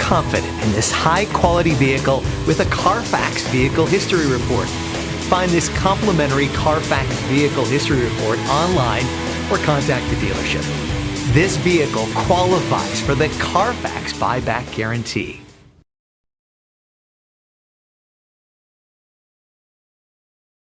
confident in this high-quality vehicle with a CARFAX Vehicle History Report. Find this complimentary CARFAX Vehicle History Report online or contact the dealership. This vehicle qualifies for the CARFAX Buyback Guarantee.